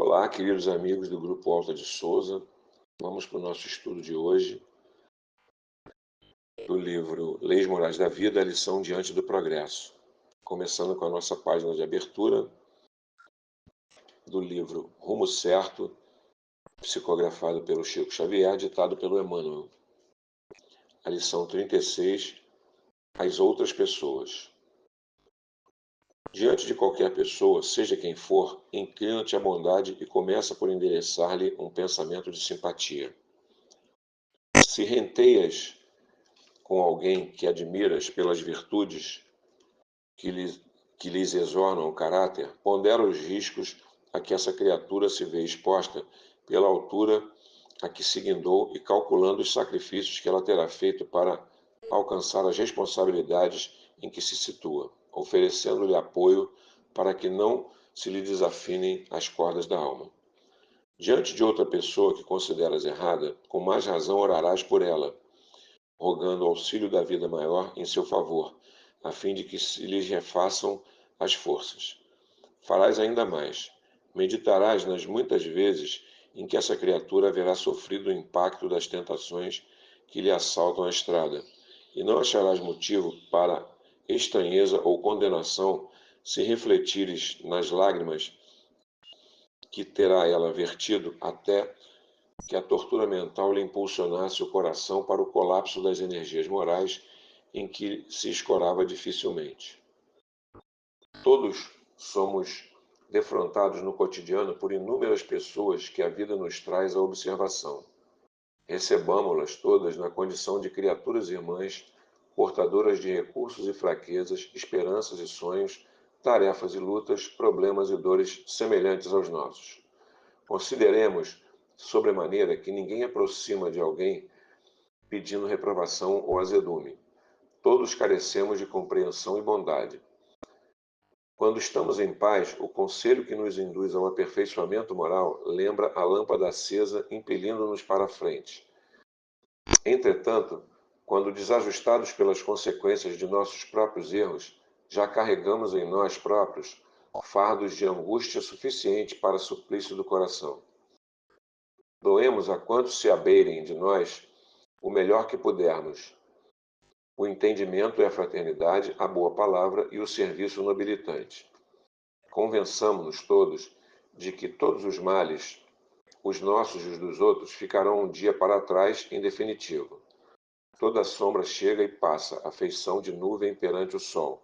Olá, queridos amigos do Grupo Alta de Souza. Vamos para o nosso estudo de hoje do livro Leis Morais da Vida, a lição Diante do Progresso. Começando com a nossa página de abertura do livro Rumo Certo, psicografado pelo Chico Xavier, ditado pelo Emmanuel. A lição 36, as outras pessoas. Diante de qualquer pessoa, seja quem for, inclina-te à bondade e começa por endereçar-lhe um pensamento de simpatia. Se renteias com alguém que admiras pelas virtudes que lhes exornam o caráter, pondera os riscos a que essa criatura se vê exposta pela altura a que se guindou e calculando os sacrifícios que ela terá feito para alcançar as responsabilidades em que se situa, oferecendo-lhe apoio para que não se lhe desafinem as cordas da alma. Diante de outra pessoa que consideras errada, com mais razão orarás por ela, rogando o auxílio da vida maior em seu favor, a fim de que se lhes refaçam as forças. Farás ainda mais. Meditarás nas muitas vezes em que essa criatura haverá sofrido o impacto das tentações que lhe assaltam a estrada, e não acharás motivo para estranheza ou condenação se refletires nas lágrimas que terá ela vertido até que a tortura mental lhe impulsionasse o coração para o colapso das energias morais em que se escorava dificilmente. Todos somos defrontados no cotidiano por inúmeras pessoas que a vida nos traz à observação. Recebamo-las todas na condição de criaturas irmãs, portadoras de recursos e fraquezas, esperanças e sonhos, tarefas e lutas, problemas e dores semelhantes aos nossos. Consideremos sobremaneira que ninguém aproxima de alguém pedindo reprovação ou azedume. Todos carecemos de compreensão e bondade. Quando estamos em paz, o conselho que nos induz ao aperfeiçoamento moral lembra a lâmpada acesa impelindo-nos para a frente. Entretanto, quando desajustados pelas consequências de nossos próprios erros, já carregamos em nós próprios fardos de angústia suficiente para suplício do coração. Doemos a quantos se abeirem de nós o melhor que pudermos, o entendimento e a fraternidade, a boa palavra e o serviço nobilitante. Convençamo-nos todos de que todos os males, os nossos e os dos outros, ficarão um dia para trás em definitivo. Toda sombra chega e passa, a feição de nuvem perante o sol.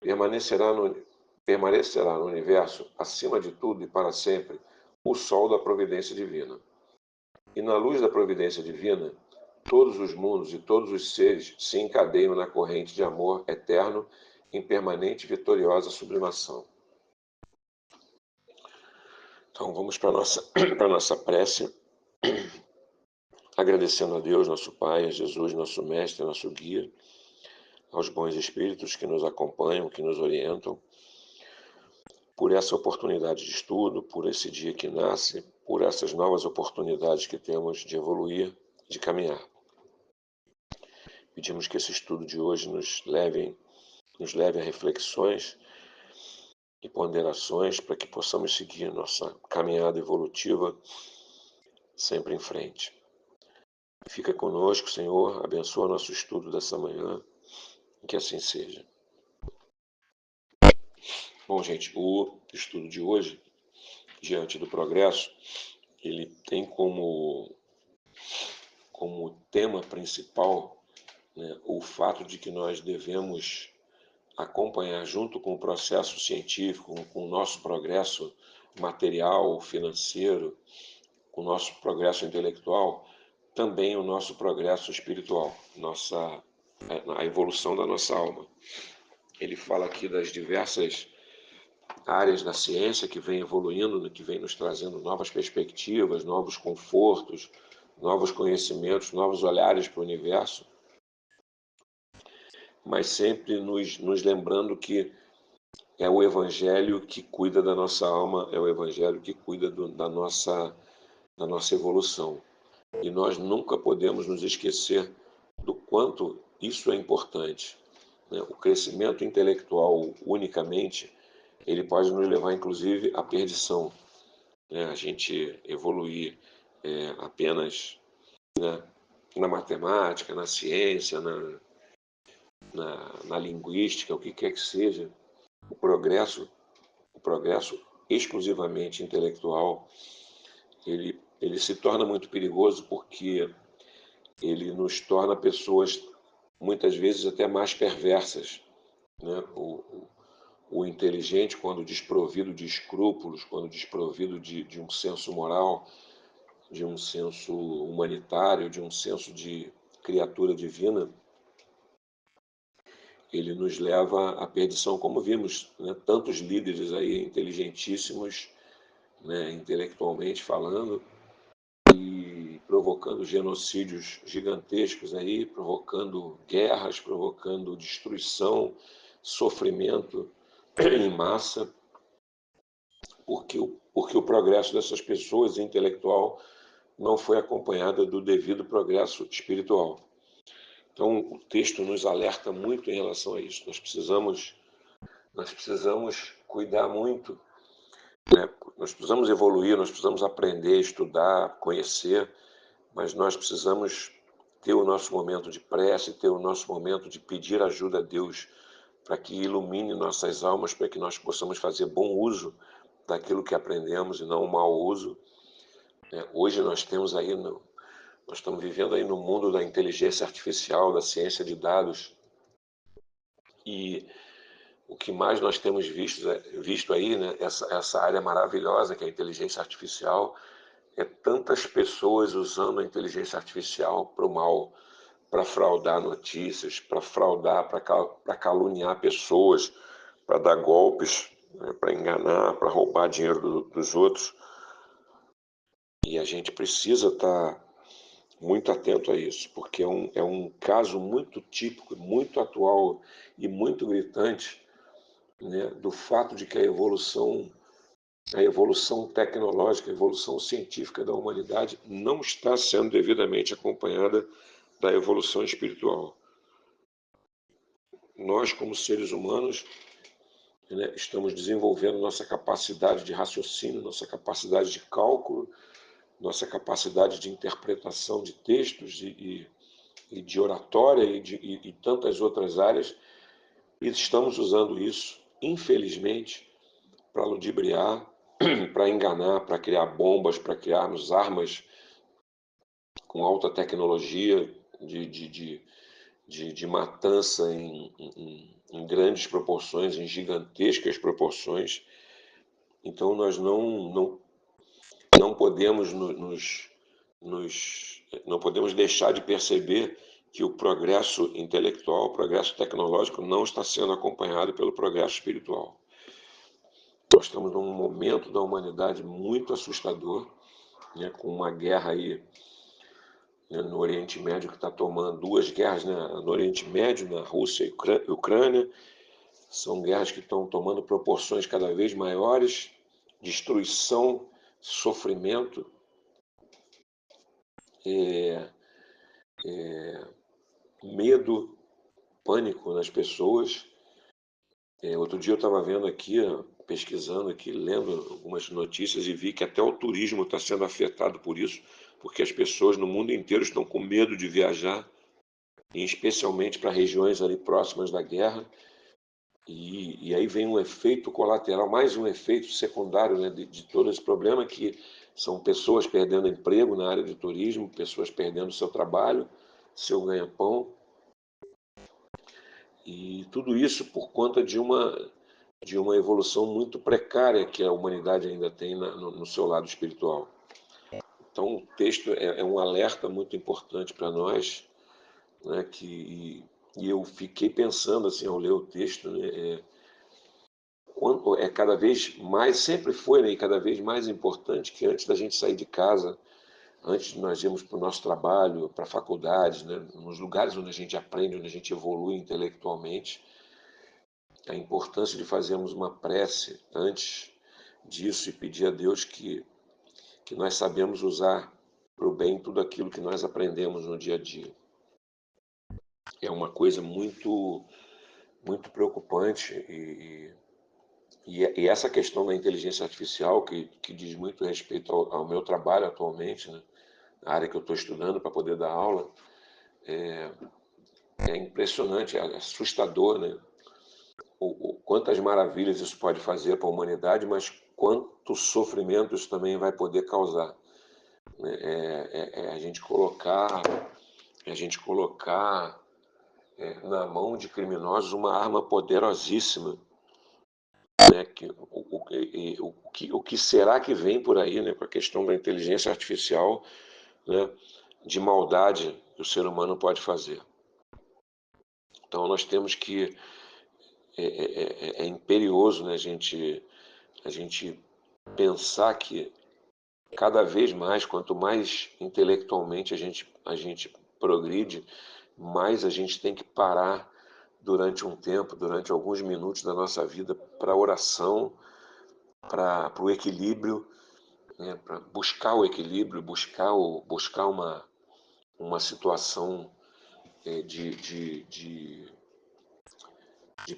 Permanecerá no universo, acima de tudo e para sempre, o sol da providência divina. E na luz da providência divina, todos os mundos e todos os seres se encadeiam na corrente de amor eterno, em permanente e vitoriosa sublimação. Então vamos para a nossa prece, agradecendo a Deus, nosso Pai, a Jesus, nosso Mestre, nosso Guia, aos bons espíritos que nos acompanham, que nos orientam, por essa oportunidade de estudo, por esse dia que nasce, por essas novas oportunidades que temos de evoluir, de caminhar. Pedimos que esse estudo de hoje nos leve a reflexões e ponderações para que possamos seguir nossa caminhada evolutiva sempre em frente. Fica conosco, Senhor, abençoa nosso estudo dessa manhã, que assim seja. Bom, gente, o estudo de hoje, Diante do Progresso, ele tem como tema principal, né, o fato de que nós devemos acompanhar junto com o processo científico, com o nosso progresso material, financeiro, com o nosso progresso intelectual, também o nosso progresso espiritual, a evolução da nossa alma. Ele fala aqui das diversas áreas da ciência que vem evoluindo, que vem nos trazendo novas perspectivas, novos confortos, novos conhecimentos, novos olhares para o universo, mas sempre nos lembrando que é o Evangelho que cuida da nossa alma, é o Evangelho que cuida da nossa evolução. E nós nunca podemos nos esquecer do quanto isso é importante, né? O crescimento intelectual unicamente, ele pode nos levar, inclusive, à perdição. né, a gente evoluir apenas, né, na matemática, na ciência, na linguística, o que quer que seja, o progresso exclusivamente intelectual, ele se torna muito perigoso porque ele nos torna pessoas muitas vezes até mais perversas, né? O inteligente, quando desprovido de escrúpulos, quando desprovido de um senso moral, de um senso humanitário, de um senso de criatura divina, ele nos leva à perdição, como vimos, né? Tantos líderes aí inteligentíssimos, né, intelectualmente falando, e provocando genocídios gigantescos aí, provocando guerras, provocando destruição, sofrimento em massa, porque o progresso dessas pessoas intelectual não foi acompanhado do devido progresso espiritual. Então, o texto nos alerta muito em relação a isso. Nós precisamos cuidar muito, né? Nós precisamos evoluir, nós precisamos aprender, estudar, conhecer, mas nós precisamos ter o nosso momento de prece, ter o nosso momento de pedir ajuda a Deus para que ilumine nossas almas, para que nós possamos fazer bom uso daquilo que aprendemos e não um mau uso. Hoje nós estamos vivendo aí no mundo da inteligência artificial, da ciência de dados, e o que mais nós temos visto aí, né, essa área maravilhosa que é a inteligência artificial, é tantas pessoas usando a inteligência artificial para o mal, para fraudar notícias, para fraudar, para caluniar pessoas, para dar golpes, né, para enganar, para roubar dinheiro dos outros. E a gente precisa estar muito atento a isso, porque é um caso muito típico, muito atual e muito gritante, né, do fato de que a evolução tecnológica, a evolução científica da humanidade não está sendo devidamente acompanhada da evolução espiritual. Nós, como seres humanos, né, estamos desenvolvendo nossa capacidade de raciocínio, nossa capacidade de cálculo, nossa capacidade de interpretação de textos e de oratória e tantas outras áreas, e estamos usando isso, infelizmente, para ludibriar, para enganar, para criar bombas, para criarmos armas com alta tecnologia de matança em grandes proporções, em gigantescas proporções. Então nós não podemos não podemos deixar de perceber que o progresso intelectual, o progresso tecnológico não está sendo acompanhado pelo progresso espiritual. Nós estamos num momento da humanidade muito assustador, né, com uma guerra aí, né, no Oriente Médio que está tomando duas guerras, né, no Oriente Médio, na Rússia e Ucrânia. São guerras que estão tomando proporções cada vez maiores, destruição, sofrimento, medo, pânico nas pessoas. Outro dia eu estava vendo aqui, pesquisando aqui, lendo algumas notícias e vi que até o turismo está sendo afetado por isso, porque as pessoas no mundo inteiro estão com medo de viajar, e especialmente para regiões ali próximas da guerra. E aí vem um efeito colateral, mais um efeito secundário, né, de todo esse problema, que são pessoas perdendo emprego na área de turismo, pessoas perdendo seu trabalho, seu ganha-pão, e tudo isso por conta de uma evolução muito precária que a humanidade ainda tem no seu lado espiritual. Então, o texto é um alerta muito importante para nós, né, e eu fiquei pensando assim ao ler o texto, né, é cada vez mais, sempre foi, né, e cada vez mais importante que antes da gente sair de casa, antes de nós irmos para o nosso trabalho, para a faculdade, né, nos lugares onde a gente aprende, onde a gente evolui intelectualmente, a importância de fazermos uma prece antes disso e pedir a Deus que nós sabemos usar para o bem tudo aquilo que nós aprendemos no dia a dia. É uma coisa muito, muito preocupante E essa questão da inteligência artificial, que diz muito respeito ao meu trabalho atualmente, né, na área que eu estou estudando para poder dar aula, é impressionante, é assustador, né? Quantas maravilhas isso pode fazer para a humanidade, mas quanto sofrimento isso também vai poder causar. A gente colocar na mão de criminosos uma arma poderosíssima, né? O que será que vem por aí, né, com a questão da inteligência artificial, né, de maldade que o ser humano pode fazer? Então nós temos que é imperioso, né, a gente pensar que cada vez mais, quanto mais intelectualmente a gente progride, mais a gente tem que parar durante um tempo, durante alguns minutos da nossa vida, para oração, para o equilíbrio, né, para buscar o equilíbrio, buscar uma situação de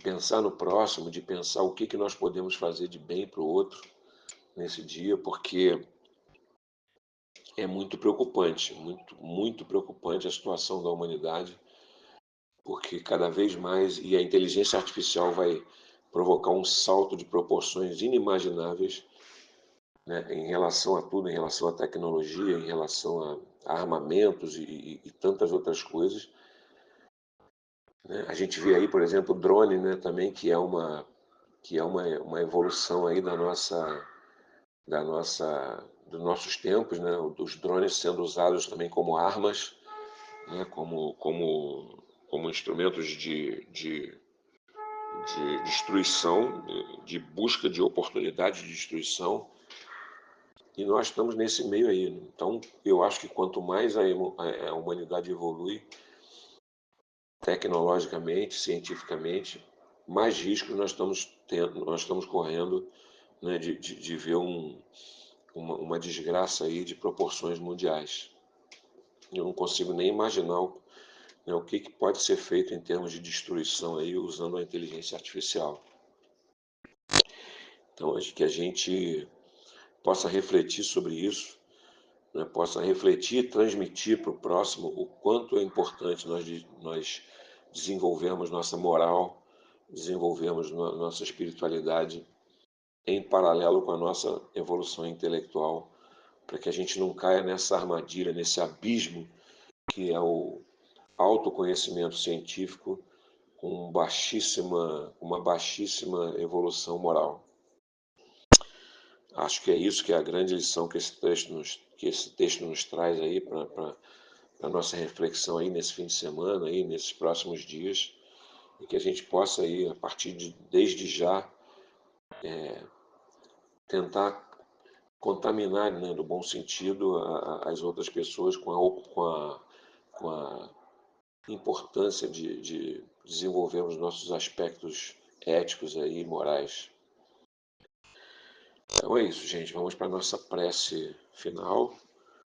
pensar no próximo, de pensar o que nós podemos fazer de bem para o outro nesse dia, porque é muito preocupante, muito preocupante a situação da humanidade, porque cada vez mais, e a inteligência artificial vai provocar um salto de proporções inimagináveis, né, em relação a tudo, em relação à tecnologia, em relação a armamentos e tantas outras coisas, né? A gente vê aí, por exemplo, o drone, né, também, que é uma evolução aí dos nossos tempos, né, dos drones sendo usados também como armas, né, como instrumentos de destruição, de busca de oportunidade de destruição, e nós estamos nesse meio aí, né? Então, eu acho que quanto mais a humanidade evolui tecnologicamente, cientificamente, mais riscos nós estamos tendo, nós estamos correndo, né, de ver uma desgraça aí de proporções mundiais. Eu não consigo nem imaginar, né, o que pode ser feito em termos de destruição aí usando a inteligência artificial. Então, acho que a gente possa refletir sobre isso, né, possa refletir e transmitir para o próximo o quanto é importante nós desenvolvermos nossa moral, desenvolvermos nossa espiritualidade em paralelo com a nossa evolução intelectual, para que a gente não caia nessa armadilha, nesse abismo que é o autoconhecimento científico com uma baixíssima evolução moral. Acho que é isso que é a grande lição que esse texto nos traz aí para a nossa reflexão aí nesse fim de semana, aí nesses próximos dias, e que a gente possa aí, a partir de desde já, tentar contaminar, né, no bom sentido, as outras pessoas com a importância de desenvolvermos nossos aspectos éticos aí, morais. Então é isso, gente. Vamos para a nossa prece final,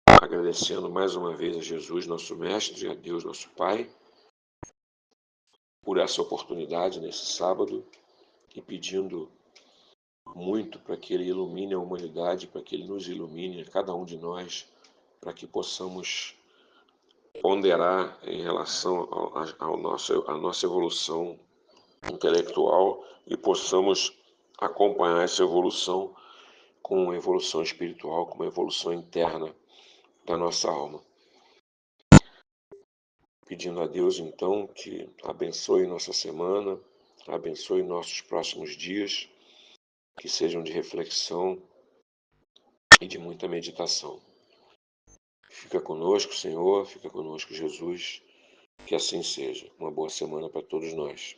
agradecendo mais uma vez a Jesus, nosso Mestre, e a Deus, nosso Pai, por essa oportunidade nesse sábado e pedindo muito para que Ele ilumine a humanidade, para que Ele nos ilumine, a cada um de nós, para que possamos ponderar em relação à nossa evolução intelectual e possamos acompanhar essa evolução com uma evolução espiritual, com uma evolução interna da nossa alma. Pedindo a Deus, então, que abençoe nossa semana, abençoe nossos próximos dias, que sejam de reflexão e de muita meditação. Fica conosco, Senhor, fica conosco, Jesus, que assim seja. Uma boa semana para todos nós.